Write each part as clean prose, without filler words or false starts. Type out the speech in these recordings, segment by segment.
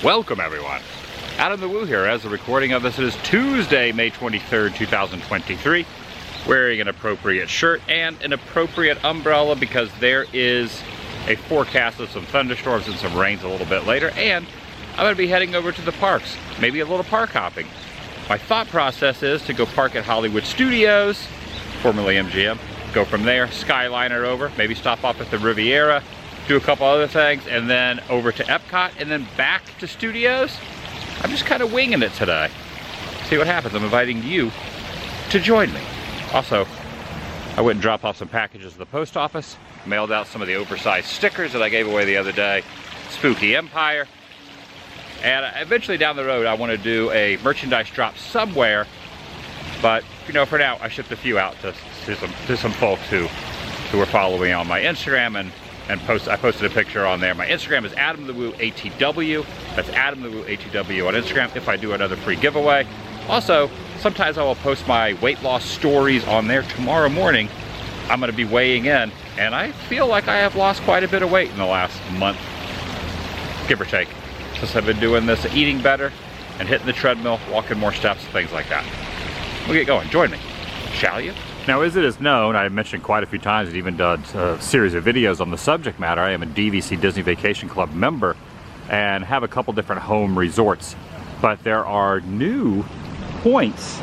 Welcome everyone. Adam the Woo here. As a recording of this, it is Tuesday, May 23rd, 2023. Wearing an appropriate shirt and an appropriate umbrella because there is a forecast of some thunderstorms and some rains a little bit later, and I'm going to be heading over to the parks, maybe a little park hopping. My thought process is to go park at Hollywood Studios, formerly MGM, go from there, Skyliner over, maybe stop off at the Riviera, do a couple other things, and then over to Epcot, and then back to Studios. I'm just kind of winging it today. See what happens. I'm inviting you to join me. Also, I went and dropped off some packages at the post office, mailed out some of the oversized stickers that I gave away the other day, Spooky Empire, and eventually down the road I want to do a merchandise drop somewhere, but you know, for now I shipped a few out to some folks who are following on my Instagram, and I posted a picture on there. My Instagram is AdamTheWooATW. That's AdamTheWooATW on Instagram if I do another free giveaway. Also, sometimes I will post my weight loss stories on there. Tomorrow morning, I'm going to be weighing in, and I feel like I have lost quite a bit of weight in the last month, give or take, since I've been doing this, eating better and hitting the treadmill, walking more steps, things like that. We'll get going. Join me, shall you? Now, as it is known, I've mentioned quite a few times and even done a series of videos on the subject matter. I am a DVC Disney Vacation Club member and have a couple different home resorts. But there are new points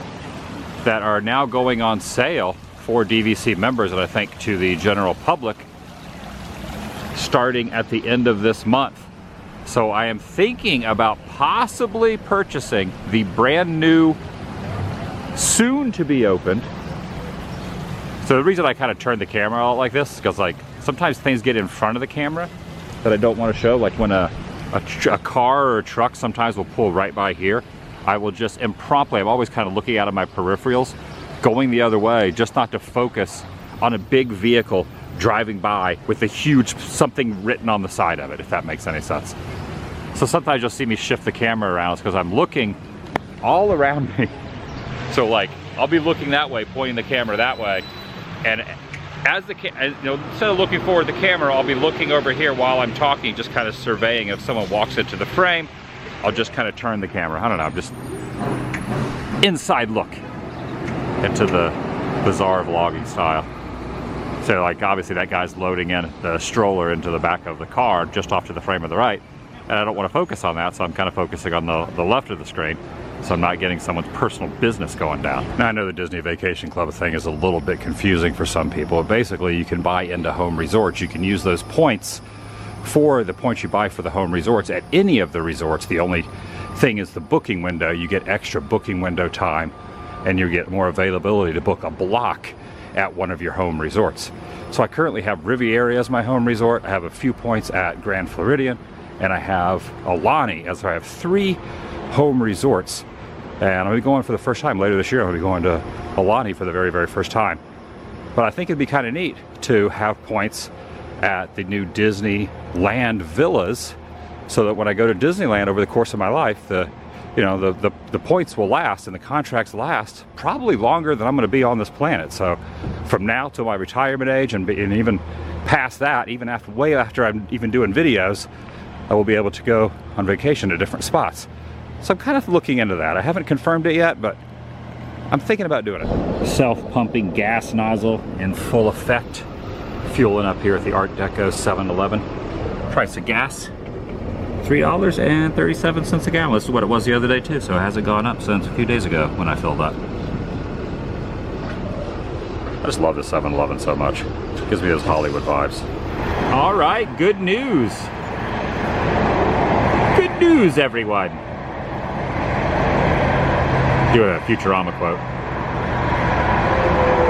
that are now going on sale for DVC members, and I think to the general public, starting at the end of this month. So I am thinking about possibly purchasing the brand new, soon to be opened. So the reason I kind of turn the camera out like this is because, like, sometimes things get in front of the camera that I don't want to show. Like when a car or a truck sometimes will pull right by here, I will just impromptu, I'm always kind of looking out of my peripherals, going the other way, just not to focus on a big vehicle driving by with a huge something written on the side of it, if that makes any sense. So sometimes you'll see me shift the camera around because I'm looking all around me. So like, I'll be looking that way, pointing the camera that way, and as instead of looking forward the camera, I'll be looking over here while I'm talking, just kind of surveying. If someone walks into the frame, I'll just kind of turn the camera. I don't know, just inside look into the bizarre vlogging style. So like, obviously that guy's loading in the stroller into the back of the car just off to the frame of the right, and I don't want to focus on that, so I'm kind of focusing on the left of the screen, so I'm not getting someone's personal business going down. Now, I know the Disney Vacation Club thing is a little bit confusing for some people, but basically you can buy into home resorts. You can use those points for the points you buy for the home resorts at any of the resorts. The only thing is the booking window. You get extra booking window time, and you get more availability to book a block at one of your home resorts. So I currently have Riviera as my home resort. I have a few points at Grand Floridian, and I have Alani, as I have 3 home resorts. And I'll be going for the first time later this year. I'll be going to Alani for the very, very first time. But I think it'd be kind of neat to have points at the new Disneyland villas, so that when I go to Disneyland over the course of my life, the points will last and the contracts last probably longer than I'm going to be on this planet. So from now till my retirement age, and even past that, even way after I'm even doing videos, I will be able to go on vacation to different spots. So I'm kind of looking into that. I haven't confirmed it yet, but I'm thinking about doing it. Self-pumping gas nozzle in full effect. Fueling up here at the Art Deco 7-Eleven. Price of gas, $3.37 a gallon. This is what it was the other day too, so it hasn't gone up since a few days ago when I filled up. I just love the 7-Eleven so much. It gives me those Hollywood vibes. All right, good news. Good news, everyone. Doing a Futurama quote.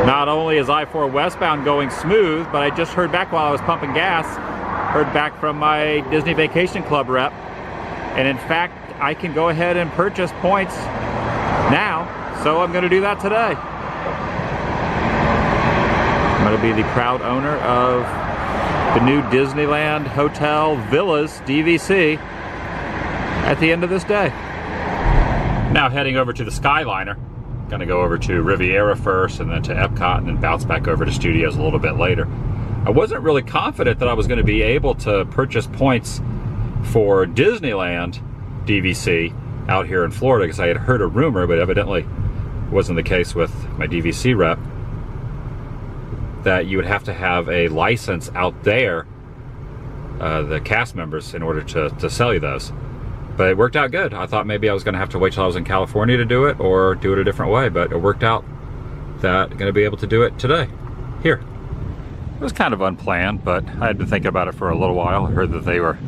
Not only is I-4 westbound going smooth, but I just heard back while I was pumping gas, heard back from my Disney Vacation Club rep, and in fact, I can go ahead and purchase points now, so I'm going to do that today. I'm going to be the proud owner of the new Disneyland Hotel Villas DVC at the end of this day. Now heading over to the Skyliner. Gonna go over to Riviera first, and then to Epcot, and then bounce back over to Studios a little bit later. I wasn't really confident that I was going to be able to purchase points for Disneyland DVC out here in Florida, because I had heard a rumor, but evidently wasn't the case with my DVC rep, that you would have to have a license out there, the cast members, in order to sell you those. But it worked out good. I thought maybe I was going to have to wait till I was in California to do it, or do it a different way, but it worked out that I'm going to be able to do it today, here. It was kind of unplanned, but I had been thinking about it for a little while. I heard that they were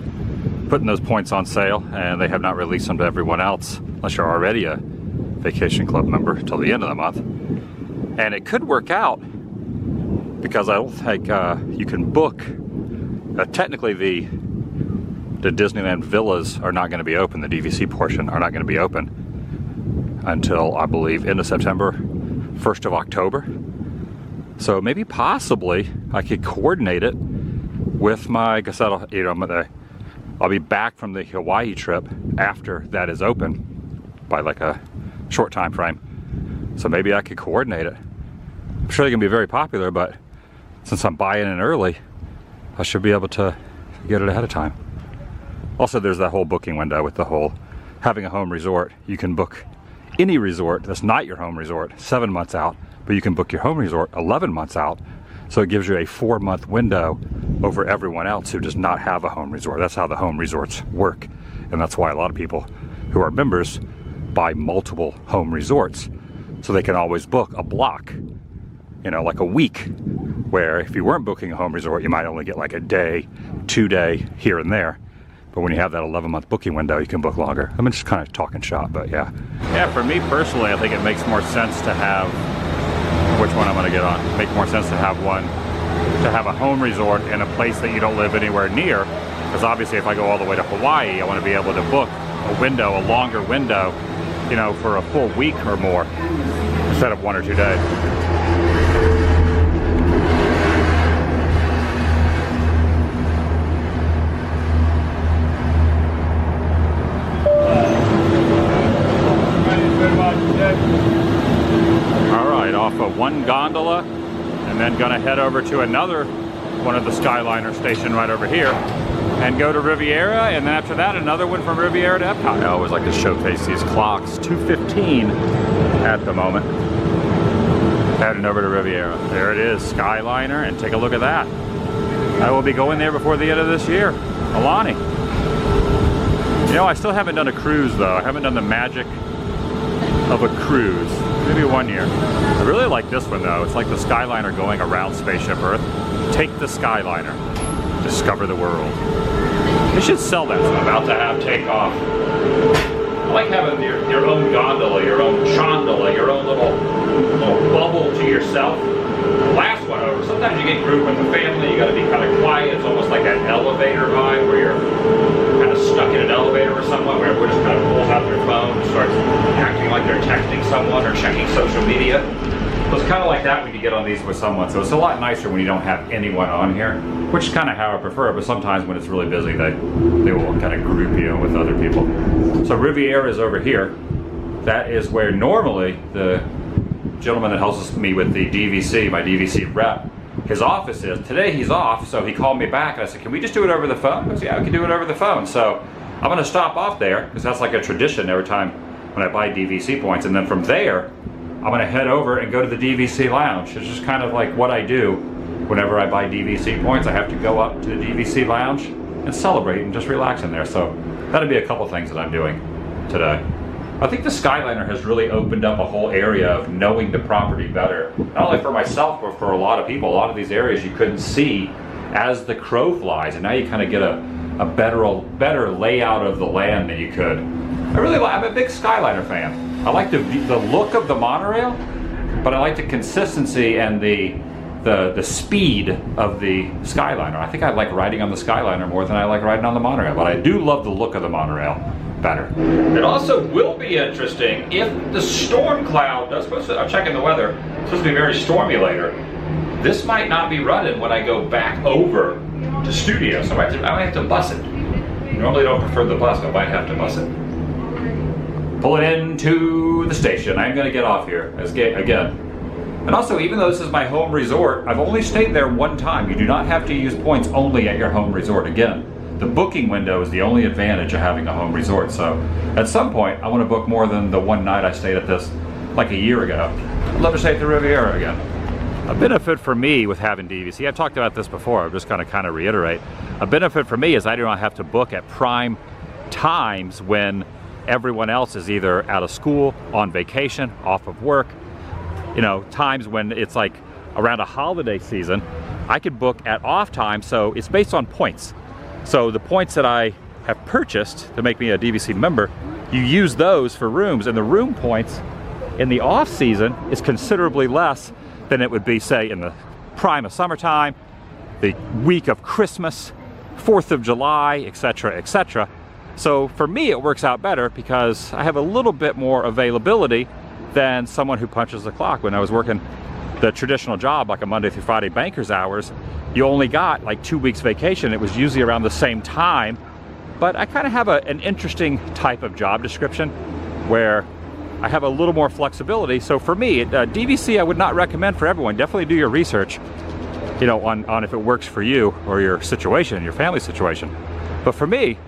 putting those points on sale, and they have not released them to everyone else, unless you're already a Vacation Club member, till the end of the month. And it could work out, because I don't think you can book, technically the Disneyland villas are not going to be open, the DVC portion are not going to be open until, I believe, end of September, 1st of October. So maybe possibly I could coordinate it with my, I guess I'll be back from the Hawaii trip after that is open by like a short time frame. So maybe I could coordinate it. I'm sure they're going to be very popular, but since I'm buying in early, I should be able to get it ahead of time. Also, there's that whole booking window with the whole having a home resort. You can book any resort that's not your home resort 7 months out, but you can book your home resort 11 months out. So it gives you a 4-month window over everyone else who does not have a home resort. That's how the home resorts work. And that's why a lot of people who are members buy multiple home resorts, so they can always book a block, like a week, where if you weren't booking a home resort, you might only get like a day, 2 day here and there. But when you have that 11-month booking window, you can book longer. I'm just kind of talking shop, but yeah. Yeah, for me personally, I think it makes more sense to have, which one I'm gonna get on? It makes more sense to have a home resort in a place that you don't live anywhere near. Because obviously if I go all the way to Hawaii, I wanna be able to book a longer window, for a full week or more, instead of 1 or 2 days. Alright, off of one gondola, and then gonna head over to another one of the Skyliner station right over here, and go to Riviera, and then after that another one from Riviera to Epcot. I always like to showcase these clocks. 2:15 at the moment. Heading over to Riviera. There it is, Skyliner, and take a look at that. I will be going there before the end of this year. Alani. I still haven't done a cruise though. I haven't done the magic of a cruise. Maybe 1 year. I really like this one though. It's like the Skyliner going around Spaceship Earth. Take the Skyliner. Discover the world. They should sell that. I'm about to have takeoff. I like having your own gondola, your own chandala, your own little bubble to yourself. The last one over, sometimes you get grouped with the family, you gotta be kind of quiet. It's almost like that elevator vibe where you're kind of stuck in an elevator with someone, where everyone just kind of pulls out their phone and starts acting like they're texting someone or checking social media. So it's kind of like that when you get on these with someone. So it's a lot nicer when you don't have anyone on here, which is kind of how I prefer it. But sometimes when it's really busy, they will kind of group you with other people. So Riviera is over here. That is where normally the gentleman that helps me with the DVC, my DVC rep, his office is. Today he's off, so he called me back and I said, can we just do it over the phone? He goes, yeah, we can do it over the phone. So I'm gonna stop off there, because that's like a tradition every time when I buy DVC points. And then from there, I'm gonna head over and go to the DVC lounge. It's just kind of like what I do whenever I buy DVC points. I have to go up to the DVC lounge and celebrate and just relax in there. So that'll be a couple things that I'm doing today. I think the Skyliner has really opened up a whole area of knowing the property better. Not only for myself, but for a lot of people. A lot of these areas you couldn't see as the crow flies, and now you kind of get a better layout of the land than you could. I'm a big Skyliner fan. I like the look of the monorail, but I like the consistency and the speed of the Skyliner. I think I like riding on the Skyliner more than I like riding on the monorail, but I do love the look of the monorail better. It also will be interesting if the storm cloud does, I'm checking the weather, it's supposed to be very stormy later. This might not be running when I go back over to studio, so I might have to bus it. Normally I don't prefer the bus, but I might have to bus it. Pulling into the station. I'm going to get off here again. And also, even though this is my home resort, I've only stayed there one time. You do not have to use points only at your home resort again. the booking window is the only advantage of having a home resort. So at some point, I want to book more than the one night I stayed at this like a year ago. I'd love to stay at the Riviera again. A benefit for me with having DVC, I've talked about this before, I'm just going to kind of reiterate. A benefit for me is I do not have to book at prime times when everyone else is either out of school, on vacation, off of work. You know, times when it's like around a holiday season, I could book at off time, so it's based on points. So the points that I have purchased to make me a DVC member, you use those for rooms, and the room points in the off season is considerably less than it would be, say, in the prime of summertime, the week of Christmas, 4th of July, etc., etc. So for me, it works out better because I have a little bit more availability than someone who punches the clock. When I was working the traditional job, like a Monday through Friday banker's hours, you only got like 2 weeks vacation. It was usually around the same time. But I kind of have an interesting type of job description where I have a little more flexibility. So for me, DVC I would not recommend for everyone. Definitely do your research, you know, on if it works for you or your situation, your family situation. But for me,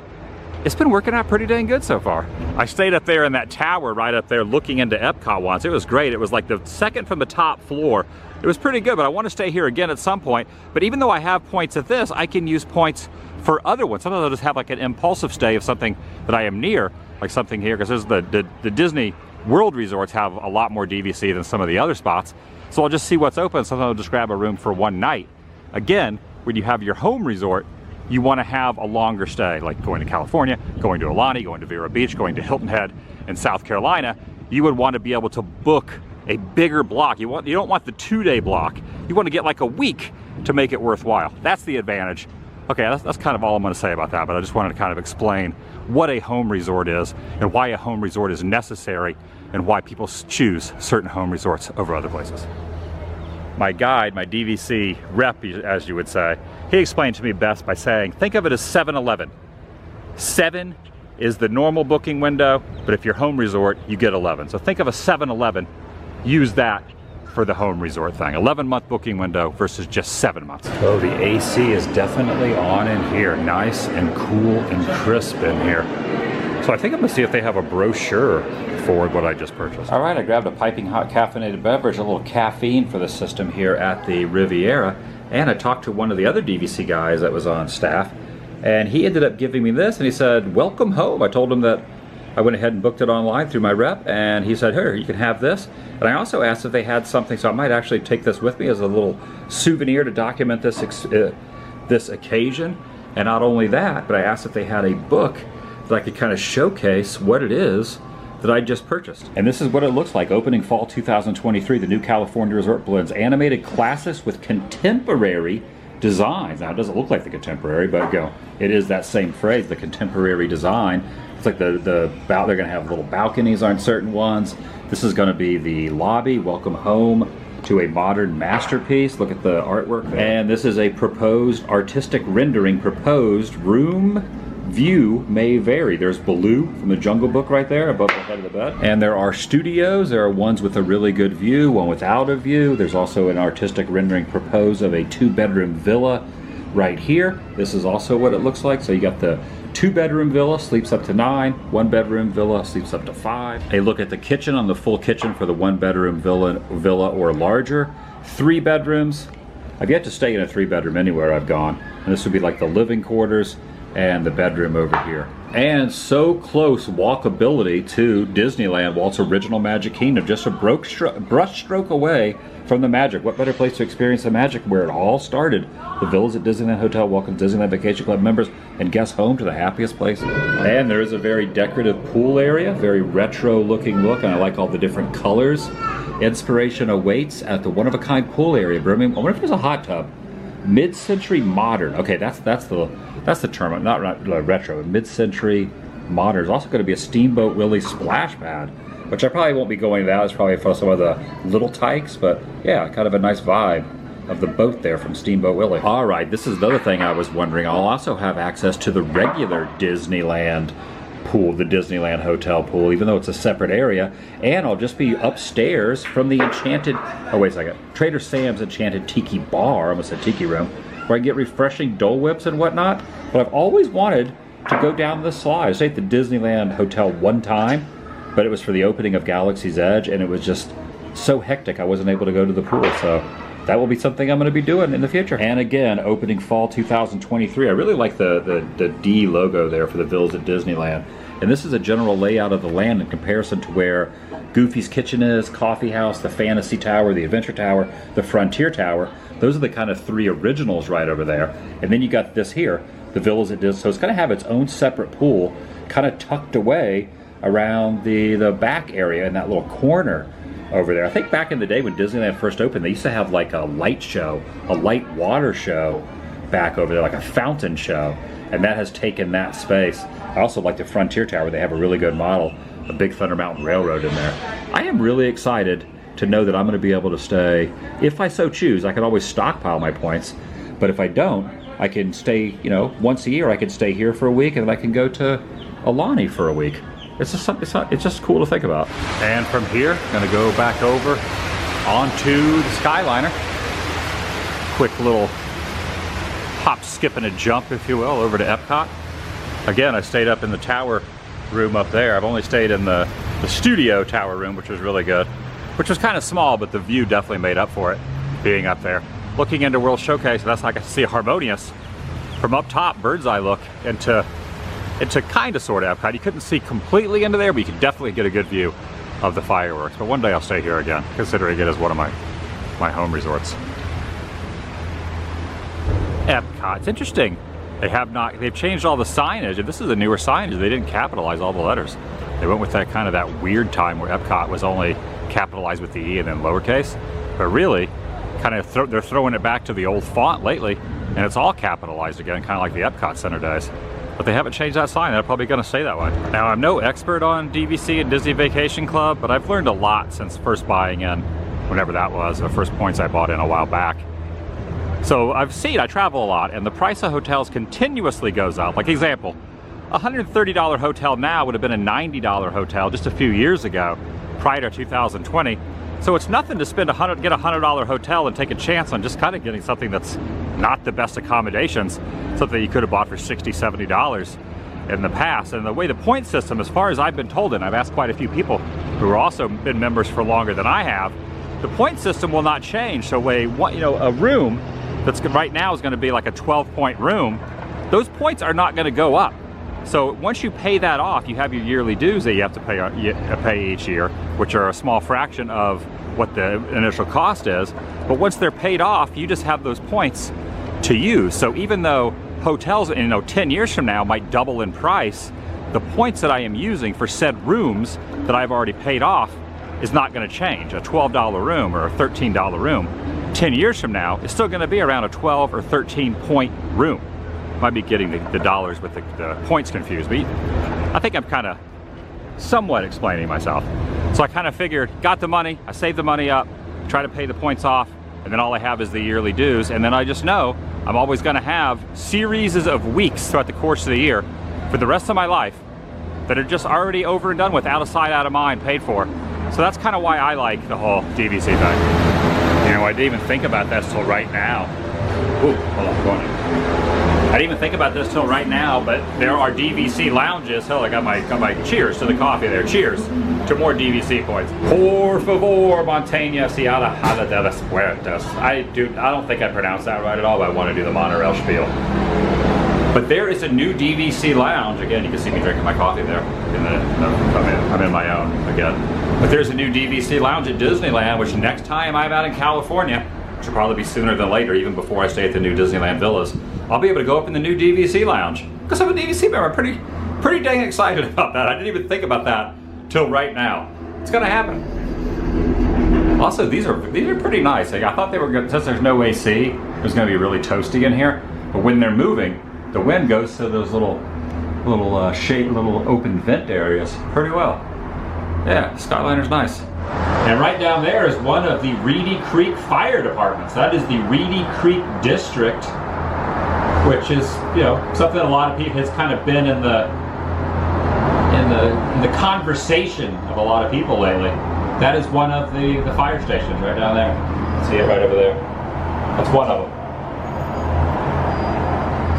it's been working out pretty dang good so far. I stayed up there in that tower right up there looking into Epcot once. It was great. It was like the second from the top floor. It was pretty good, but I want to stay here again at some point. But even though I have points at this, I can use points for other ones. Sometimes I'll just have like an impulsive stay of something that I am near, like something here, because there's the Disney World resorts have a lot more DVC than some of the other spots. So I'll just see what's open. Sometimes I'll just grab a room for one night. Again, when you have your home resort, you want to have a longer stay, like going to California, going to Alani, going to Vero Beach, going to Hilton Head in South Carolina. You would want to be able to book a bigger block. You don't want the 2-day block. You want to get like a week to make it worthwhile. That's the advantage. Okay, that's kind of all I'm going to say about that, but I just wanted to kind of explain what a home resort is and why a home resort is necessary and why people choose certain home resorts over other places. My guide, my DVC rep, as you would say, he explained to me best by saying, think of it as 7-Eleven. 7 is the normal booking window, but if you're home resort, you get 11. So think of a 7-Eleven, use that for the home resort thing. 11-month booking window versus just 7 months. Oh, the AC is definitely on in here. Nice and cool and crisp in here. So I think I'm gonna see if they have a brochure for what I just purchased. All right, I grabbed a piping hot caffeinated beverage, a little caffeine for the system here at the Riviera, and I talked to one of the other DVC guys that was on staff, and he ended up giving me this, and he said, welcome home. I told him that I went ahead and booked it online through my rep, and he said, here, you can have this. And I also asked if they had something, so I might actually take this with me as a little souvenir to document this this occasion. And not only that, but I asked if they had a book that I could kind of showcase what it is that I just purchased. And this is what it looks like. Opening fall 2023, the new California Resort blends animated classics with contemporary designs. Now, it doesn't look like the contemporary, but you know, it is that same phrase, the contemporary design. It's like they're going to have little balconies on certain ones. This is going to be the lobby. Welcome home to a modern masterpiece. Look at the artwork there. And this is a proposed artistic rendering. Proposed room view may vary. There's Baloo from the Jungle Book right there above the head of the bed. And there are studios. There are ones with a really good view, one without a view. There's also an artistic rendering proposed of a 2-bedroom villa right here. This is also what it looks like. So you got the 2-bedroom villa, sleeps up to 9. 1-bedroom villa, sleeps up to 5. A look at the kitchen on the full kitchen for the 1-bedroom villa or larger. 3 bedrooms. I've yet to stay in a 3-bedroom anywhere I've gone. And this would be like the living quarters and the bedroom over here. And so close walkability to Disneyland, Walt's original Magic Kingdom. Just a brush stroke away from the magic. What better place to experience the magic where it all started? The Villas at Disneyland Hotel welcomes Disneyland Vacation Club members and guests home to the happiest places. And there is a very decorative pool area, very retro looking look, and I like all the different colors. Inspiration awaits at the one-of-a-kind pool area. Birmingham. I wonder if there's a hot tub. Mid-century modern. Okay, that's the term. Not retro. Mid-century modern. There's also going to be a Steamboat Willie splash pad, which I probably won't be going to that. It's probably for some of the little tykes, but yeah, kind of a nice vibe of the boat there from Steamboat Willie. All right, this is the other thing I was wondering. I'll also have access to the regular Disneyland pool, the Disneyland Hotel pool, even though it's a separate area, and I'll just be upstairs from the Enchanted, oh wait a second, Trader Sam's Enchanted Tiki Bar, I almost said Tiki Room, where I get refreshing Dole Whips and whatnot. But I've always wanted to go down this slide. I stayed at the Disneyland Hotel one time, but it was for the opening of Galaxy's Edge, and it was just so hectic I wasn't able to go to the pool. So that will be something I'm going to be doing in the future. And again, opening fall 2023. I really like the D logo there for the Villas at Disneyland. And this is a general layout of the land in comparison to where Goofy's Kitchen is, Coffee House, the Fantasy Tower, the Adventure Tower, the Frontier Tower. Those are the kind of three originals right over there. And then you got this here, the Villas at Disney. So it's going to have its own separate pool, kind of tucked away around the back area in that little corner over there. I think back in the day when Disneyland first opened, they used to have like a light show, a light water show back over there, like a fountain show. And that has taken that space. I also like the Frontier Tower. They have a really good model, a Big Thunder Mountain Railroad in there. I am really excited to know that I'm going to be able to stay, if I so choose. I can always stockpile my points, but if I don't, I can stay, you know, once a year I can stay here for a week, and then I can go to Alani for a week. It's just cool to think about. And from here, going to go back over onto the Skyliner. Quick little hop, skip, and a jump, if you will, over to Epcot. Again, I stayed up in the tower room up there. I've only stayed in the studio tower room, which was really good. Which was kind of small, but the view definitely made up for it, being up there. Looking into World Showcase, that's how I got to see Harmonious from up top, bird's eye look, into kind of sort of Epcot. You couldn't see completely into there, but you could definitely get a good view of the fireworks. But one day I'll stay here again, considering it is one of my home resorts. Epcot, it's interesting. They've changed all the signage, and this is a newer signage. They didn't capitalize all the letters. They went with that weird time where Epcot was only capitalized with the E and then lowercase. But really, they're throwing it back to the old font lately, and it's all capitalized again, kind of like the Epcot Center days. But they haven't changed that sign. They're probably going to stay that way. Now, I'm no expert on DVC and Disney Vacation Club, but I've learned a lot since first buying in, whenever that was, the first points I bought in a while back. So I travel a lot, and the price of hotels continuously goes up. Like example, a $130 hotel now would have been a $90 hotel just a few years ago, prior to 2020. So it's nothing to get a $100 hotel and take a chance on just kind of getting something that's not the best accommodations, something you could have bought for $60, $70 in the past. And the way the point system, as far as I've been told, and I've asked quite a few people who are also been members for longer than I have, the point system will not change. So a room that's right now is going to be like a 12-point room, those points are not going to go up. So once you pay that off, you have your yearly dues that you have to pay each year, which are a small fraction of what the initial cost is. But once they're paid off, you just have those points to use. So even though hotels, 10 years from now might double in price, the points that I am using for said rooms that I've already paid off is not going to change. A $12 room or a $13 room 10 years from now is still going to be around a 12 or 13 point room. Might be getting the dollars with the points confused, but I think I'm kind of somewhat explaining myself. So I kind of figured, got the money, I saved the money up, try to pay the points off, and then all I have is the yearly dues, and then I just know I'm always going to have series of weeks throughout the course of the year for the rest of my life that are just already over and done with, out of sight, out of mind, paid for. So that's kind of why I like the whole DVC thing. I didn't even think about this till right now. Ooh, hold on, going in. I didn't even think about this till right now, but there are DVC lounges. Hell, I got my cheers to the coffee there. Cheers to more DVC points. Por favor, Montaña Ciudad de las Puertas. I don't think I pronounced that right at all, but I want to do the monorail spiel. But there is a new DVC lounge. Again, you can see me drinking my coffee there. I'm in my own again. But there's a new DVC lounge at Disneyland, which next time I'm out in California, which will probably be sooner than later, even before I stay at the new Disneyland Villas, I'll be able to go up in the new DVC lounge. Because I'm a DVC member, I'm pretty dang excited about that. I didn't even think about that till right now. It's gonna happen. Also, these are pretty nice. Like, I thought they were good, since there's no AC, it was gonna be really toasty in here. But when they're moving, the wind goes to those little open vent areas pretty well. Yeah, Skyliner's nice. And right down there is one of the Reedy Creek Fire Departments. That is the Reedy Creek District, which is, something a lot of people has kind of been in the conversation of a lot of people lately. That is one of the fire stations right down there. See it right over there? That's one of them.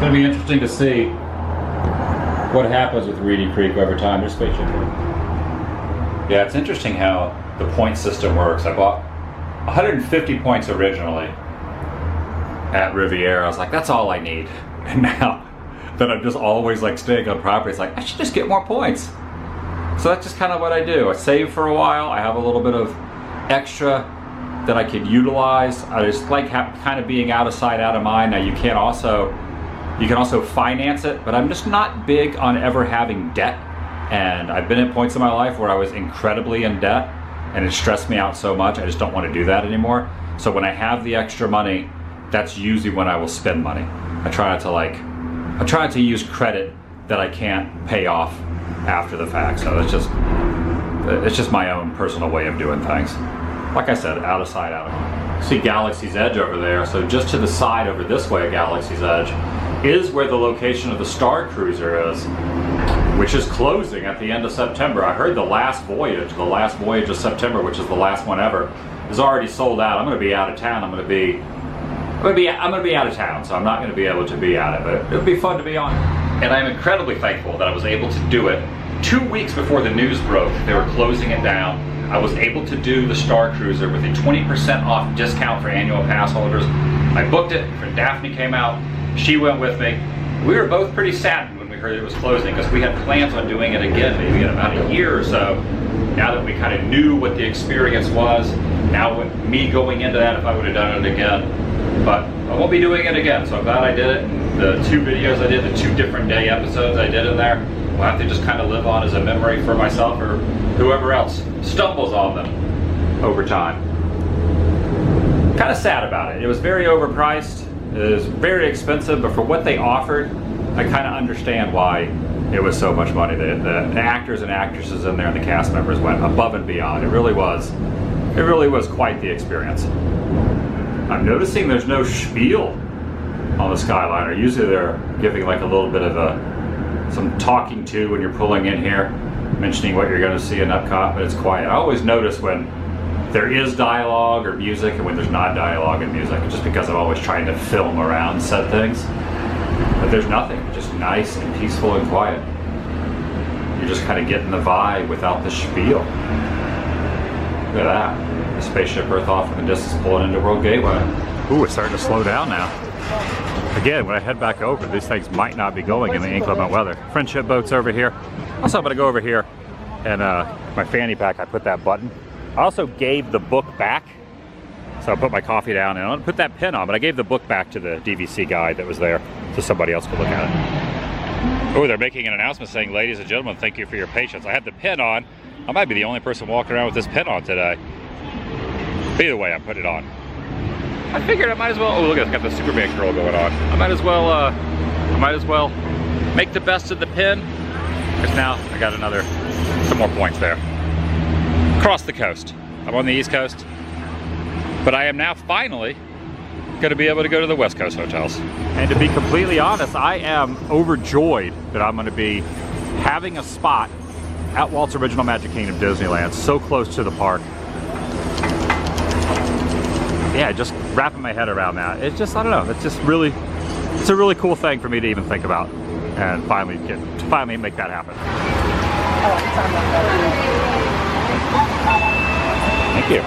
going to be interesting to see what happens with Reedy Creek over time. There's spaceship here. Yeah, it's interesting how the point system works. I bought 150 points originally at Riviera. I was like, that's all I need. And now that I'm just always like staying on property, it's like, I should just get more points. So that's just kind of what I do. I save for a while. I have a little bit of extra that I could utilize. I just like kind of being out of sight, out of mind. Now you can also finance it, but I'm just not big on ever having debt. And I've been at points in my life where I was incredibly in debt and it stressed me out so much, I just don't want to do that anymore. So when I have the extra money, that's usually when I will spend money. I try not to use credit that I can't pay off after the fact. So it's just my own personal way of doing things. Like I said, out of sight, out of mind. See Galaxy's Edge over there. So just to the side over this way of Galaxy's Edge is where the location of the Star Cruiser is, which is closing at the end of September. I heard the last voyage of September, which is the last one ever, is already sold out. I'm going to be out of town. I'm going to be out of town, so I'm not going to be able to be at it, but it'll be fun to be on. And I'm incredibly thankful that I was able to do it 2 weeks before the news broke. They were closing it down. I was able to do the Star Cruiser with a 20% off discount for annual pass holders. I booked it. When Daphne came out, she went with me. We were both pretty saddened when we heard it was closing because we had plans on doing it again maybe in about a year or so. Now that we kind of knew what the experience was, now with me going into that, if I would have done it again. But I won't be doing it again, so I'm glad I did it. And the 2 videos I did, the 2 different day episodes I did in there, will have to just kind of live on as a memory for myself or whoever else stumbles on them over time. Kind of sad about it. It was very overpriced. It was very expensive, but for what they offered, I kind of understand why it was so much money. The actors and actresses in there and the cast members went above and beyond. It really was quite the experience. I'm noticing there's no spiel on the Skyliner. Usually they're giving like a little bit of some talking to when you're pulling in here, mentioning what you're going to see in Epcot, but it's quiet. I always notice when there is dialogue or music and when there's not dialogue and music, just because I'm always trying to film around said things. But there's nothing, just nice and peaceful and quiet. You're just kind of getting the vibe without the spiel. Look at that. The spaceship Earth off in the distance pulling into World Gateway. Ooh, it's starting to slow down now. Again, when I head back over, these things might not be going in the inclement weather. Friendship boat's over here. Also, I'm gonna go over here and my fanny pack, I put that button. I also gave the book back. So I put my coffee down and I'm gonna put that pin on, but I gave the book back to the DVC guy that was there so somebody else could look at it. Oh, they're making an announcement saying, ladies and gentlemen, thank you for your patience. I had the pin on. I might be the only person walking around with this pin on today. Either way, I put it on. I figured I might as well, oh look, it's got the Superman curl going on. I might as well make the best of the pin, because now I got some more points there. Across the coast. I'm on the East Coast, but I am now finally going to be able to go to the West Coast hotels. And to be completely honest, I am overjoyed that I'm going to be having a spot at Walt's Original Magic Kingdom Disneyland, so close to the park. Yeah, just wrapping my head around that. It's just, I don't know, it's a really cool thing for me to even think about and finally make that happen. Thank you.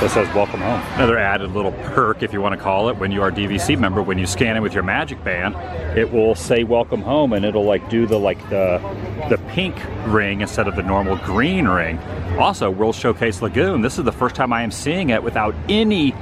This says welcome home. Another added little perk, if you want to call it, when you are a DVC member, when you scan in with your Magic Band, it will say welcome home and it'll like do the pink ring instead of the normal green ring. Also, World Showcase Lagoon, this is the first time I am seeing it without any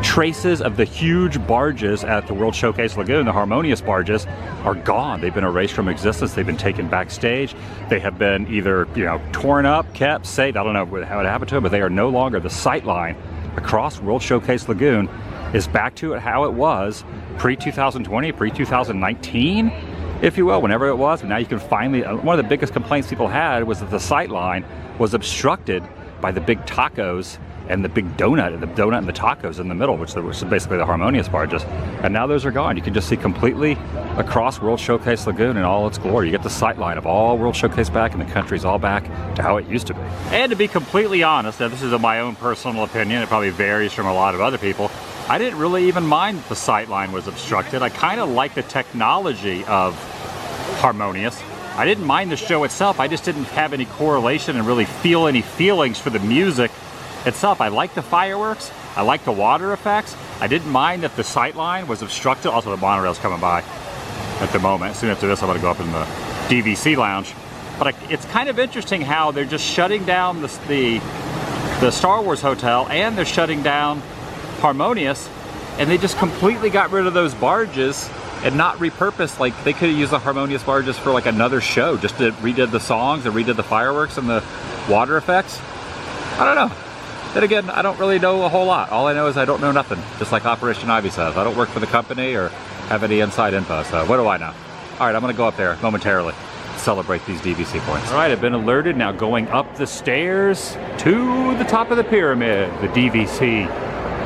traces of the huge barges at the World Showcase Lagoon. The Harmonious barges are gone. They've been erased from existence. They've been taken backstage. They have been either, torn up, kept, saved. I don't know how it happened to them, but they are no longer. The sight line across World Showcase Lagoon is back to how it was pre-2020, pre-2019, if you will, whenever it was. And now you can finally, one of the biggest complaints people had was that the sight line was obstructed by the big tacos and the big donut, and the tacos in the middle, which is basically the Harmonious barges. And now those are gone. You can just see completely across World Showcase Lagoon in all its glory. You get the sight line of all World Showcase back, and the country's all back to how it used to be. And to be completely honest, now this is my own personal opinion, it probably varies from a lot of other people, I didn't really even mind that the sight line was obstructed. I kind of like the technology of Harmonious. I didn't mind the show itself. I just didn't have any correlation and really feel any feelings for the music itself. I like the fireworks. I like the water effects. I didn't mind that the sight line was obstructed. Also, the monorail's coming by at the moment. Soon after this, I'm going to go up in the DVC lounge. But it's kind of interesting how they're just shutting down the Star Wars Hotel, and they're shutting down Harmonious, and they just completely got rid of those barges and not repurposed. Like, they could have used the Harmonious barges for like another show, just to redid the songs and redid the fireworks and the water effects. I don't know. Then again, I don't really know a whole lot. All I know is I don't know nothing, just like Operation Ivy says. I don't work for the company or have any inside info, so what do I know? All right, I'm gonna go up there momentarily, celebrate these DVC points. All right, I've been alerted, now going up the stairs to the top of the pyramid, the DVC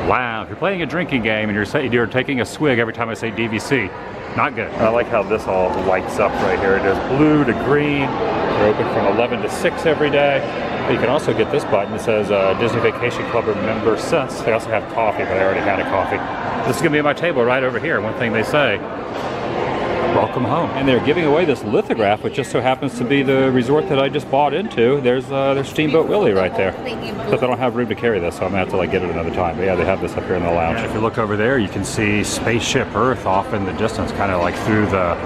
lounge. If you're playing a drinking game and you're taking a swig every time I say DVC, not good. I like how this all lights up right here. It is blue to green. They're open from 11 to 6 every day. You can also get this button that says Disney Vacation Club member since. They also have coffee, but I already had a coffee. This is gonna be at my table right over here. One thing they say, welcome home. And they're giving away this lithograph, which just so happens to be the resort that I just bought into. There's Steamboat Willie right there. But they don't have room to carry this, so I'm gonna have to like get it another time. But yeah, they have this up here in the lounge. And if you look over there, you can see Spaceship Earth off in the distance, kind of like through the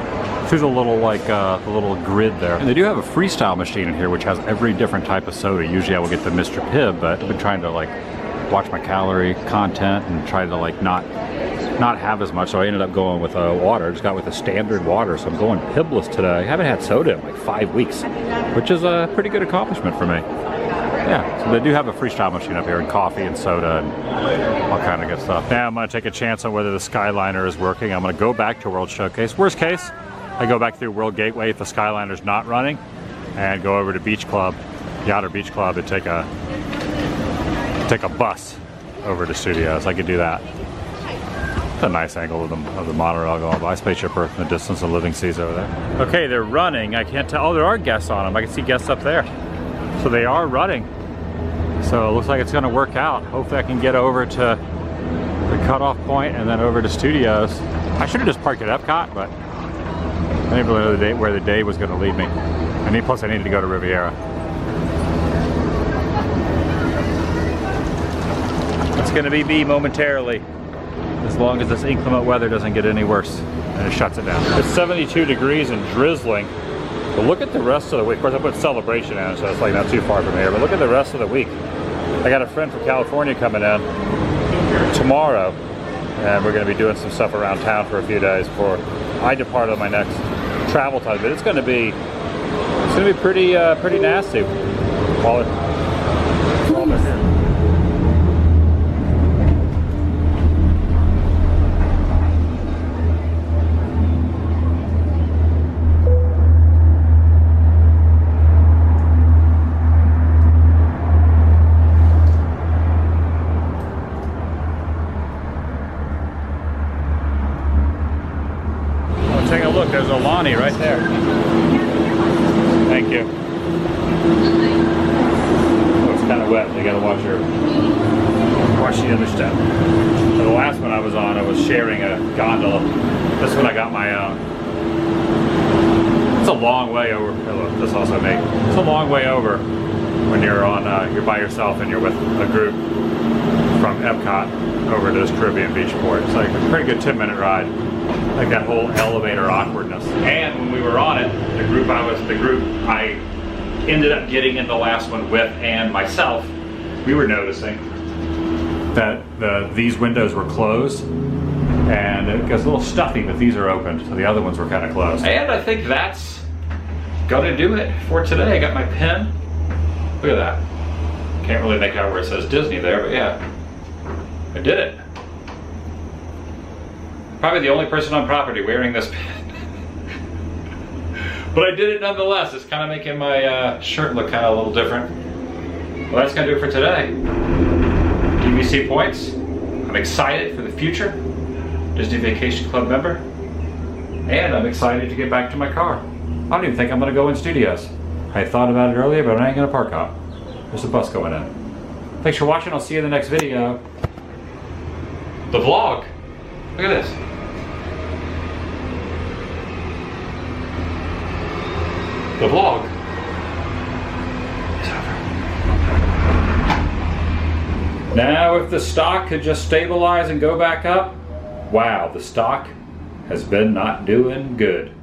little the little grid there. And they do have a freestyle machine in here, which has every different type of soda. Usually I will get the Mr. Pibb, but I've been trying to like watch my calorie content and try to like not have as much, so I ended up going with water. I just got with a standard water, so I'm going Pibbless today. I haven't had soda in like 5 weeks, which is a pretty good accomplishment for me. Yeah, so they do have a freestyle machine up here, and coffee and soda and all kind of good stuff. Now I'm gonna take a chance on whether the Skyliner is working. I'm gonna go back to World Showcase. Worst case, I go back through World Gateway if the Skyliner's not running, and go over to Beach Club, Yachter Beach Club, and take a bus over to Studios. I could do that. It's a nice angle of the monorail going by. Spaceship Earth in the distance, and Living Seas over there. Okay, they're running. I can't tell. Oh, there are guests on them. I can see guests up there. So they are running. So it looks like it's going to work out. Hopefully I can get over to the cutoff point and then over to Studios. I should have just parked at Epcot, but I didn't really know where the day was going to lead me. Plus I needed to go to Riviera. It's going to be me momentarily, as long as this inclement weather doesn't get any worse and it shuts it down. It's 72 degrees and drizzling, but look at the rest of the week. Of course I put Celebration in, so it's like not too far from here, but look at the rest of the week. I got a friend from California coming in tomorrow, and we're going to be doing some stuff around town for a few days before I depart on my next travel time. But it's going to be pretty nasty while they're here. Take a look, there's a Lonnie right there. Thank you. Oh, it's kind of wet. You gotta wash the other step. So the last one I was on, I was sharing a gondola. This one I got my own. It's a long way over. Look, this also made. It's a long way over when you're on. You're by yourself and you're with a group from Epcot over to this Caribbean beach port. It's like a pretty good 10-minute ride. Like that whole elevator awkwardness. And when we were on it, the group I ended up getting in the last one with and myself, we were noticing that these windows were closed, and it gets a little stuffy, but these are open, so the other ones were kind of closed. And I think that's gonna do it for today. I got my pen. Look at that. Can't really make out where it says Disney there, but yeah, I did it. Probably the only person on property wearing this pen. But I did it nonetheless. It's kind of making my shirt look kind of a little different. Well, that's going to do it for today. DVC points. I'm excited for the future. Disney Vacation Club member. And I'm excited to get back to my car. I don't even think I'm going to go in Studios. I thought about it earlier, but I ain't going to park out. There's a bus going in. Thanks for watching. I'll see you in the next video. The vlog. Look at this. The vlog. Now if the stock could just stabilize and go back up, wow, the stock has been not doing good.